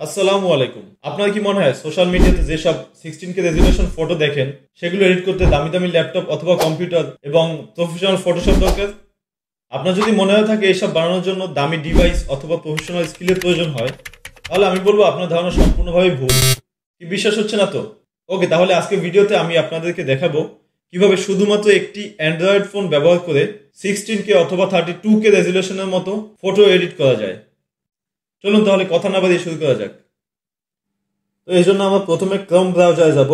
আসসালামু আলাইকুম। আপনার কি মনে হয় সোশ্যাল মিডিয়াতে যেসব 16K রেজোলিউশন ফটো দেখেন সেগুলো এডিট করতে দামি দামি ল্যাপটপ অথবা কম্পিউটার এবং প্রফেশনাল ফটোশপ দরকার? আপনার যদি মনে হয়ে থাকে এইসব বানানোর জন্য দামি ডিভাইস অথবা প্রফেশনাল স্কিলের প্রয়োজন হয়, তাহলে আমি বলবো আপনার ধারণা সম্পূর্ণভাবে ভুল। কি বিশ্বাস হচ্ছে না তো? ওকে, তাহলে আজকে ভিডিওতে আমি আপনাদেরকে দেখাবো কিভাবে শুধুমাত্র একটি অ্যান্ড্রয়েড ফোন ব্যবহার করে 16K অথবা 32K রেজোলিউশনের মতো ফটো এডিট করা যায়। চলুন তাহলে কথা না বাড়িয়ে শুরু করা যাক। তো এই জন্য আমরা প্রথমে ক্রোম ব্রাউজারে যাব।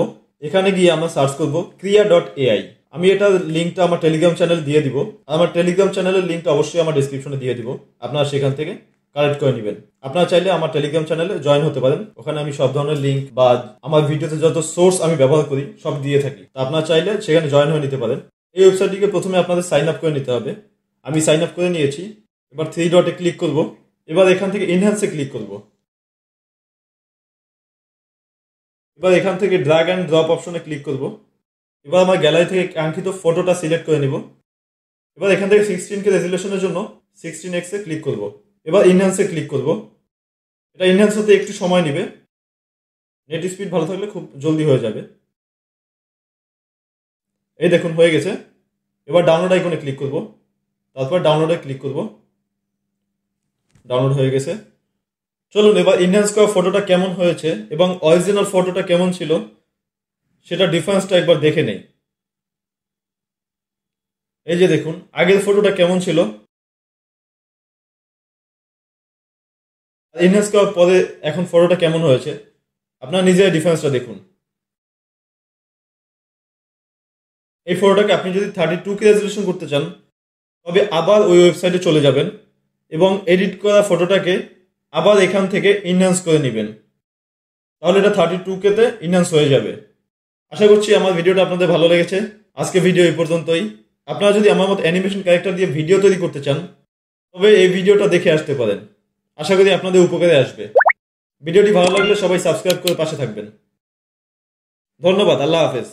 এখানে গিয়ে আমরা সার্চ করব ক্রিয়া.ai। আমি এটার লিঙ্কটা আমার টেলিগ্রাম চ্যানেল দিয়ে দিব। আমার টেলিগ্রাম চ্যানেলের লিঙ্কটা অবশ্যই আমার ডেসক্রিপশনে দিয়ে দিব, আপনারা সেখান থেকে কালেক্ট করে নেবেন। আপনারা চাইলে আমার টেলিগ্রাম চ্যানেলে জয়েন হতে পারেন। ওখানে আমি সব ধরনের লিঙ্ক বা আমার ভিডিওতে যত সোর্স আমি ব্যবহার করি সব দিয়ে থাকি। তা আপনারা চাইলে সেখানে জয়েন হয়ে নিতে পারেন। এই ওয়েবসাইটটিকে প্রথমে আপনাদের সাইন আপ করে নিতে হবে। আমি সাইন আপ করে নিয়েছি। এবার 3 ডটে ক্লিক করব। এবার এখান থেকে এনহ্যান্সে ক্লিক করব। এবার এখান থেকে ড্র্যাগ অ্যান্ড ড্রপ অপশনে ক্লিক করব। এবার আমার গ্যালারি থেকে কাঙ্ক্ষিত ফটোটা সিলেক্ট করে নিব। এবার এখান থেকে 16K রেজোলিউশনের জন্য 16x এ ক্লিক করব। এবার এনহ্যান্সে ক্লিক করব। এটা এনহ্যান্স হতে একটু সময় নেবে। নেট স্পিড ভালো থাকলে খুব জলদি হয়ে যাবে। এই দেখুন হয়ে গেছে। এবার ডাউনলোড আইকনে ক্লিক করব। তারপর ডাউনলোডে ক্লিক করব। ডাউনলোড হয়ে গেছে। চলুন এবার এনহ্যান্স করা ফটোটা কেমন হয়েছে এবং অরিজিনাল ফটোটা কেমন ছিল সেটা ডিফারেন্সটা একবার দেখে নেই। এই যে দেখুন আগের ফটোটা কেমন ছিল, এনহ্যান্স করার পরে এখন ফটোটা কেমন হয়েছে, আপনার নিজের ডিফারেন্সটা দেখুন। এই ফটোটাকে আপনি যদি 32K রেজোলিউশন করতে চান তবে আবার ওই ওয়েবসাইটে চলে যাবেন এবং এডিট করা ফটোটাকে আবার এখান থেকে এনহ্যান্স করে নেবেন। তাহলে এটা 32K তে এনহ্যান্স হয়ে যাবে। আশা করছি আমার ভিডিওটা আপনাদের ভালো লেগেছে। আজকে ভিডিও এই পর্যন্তই। আপনারা যদি আমার মতো অ্যানিমেশন ক্যারেক্টার দিয়ে ভিডিও তৈরি করতে চান তবে এই ভিডিওটা দেখে আসতে পারেন। আশা করি আপনাদের উপকারে আসবে। ভিডিওটি ভালো লাগলে সবাই সাবস্ক্রাইব করে পাশে থাকবেন। ধন্যবাদ। আল্লাহ হাফেজ।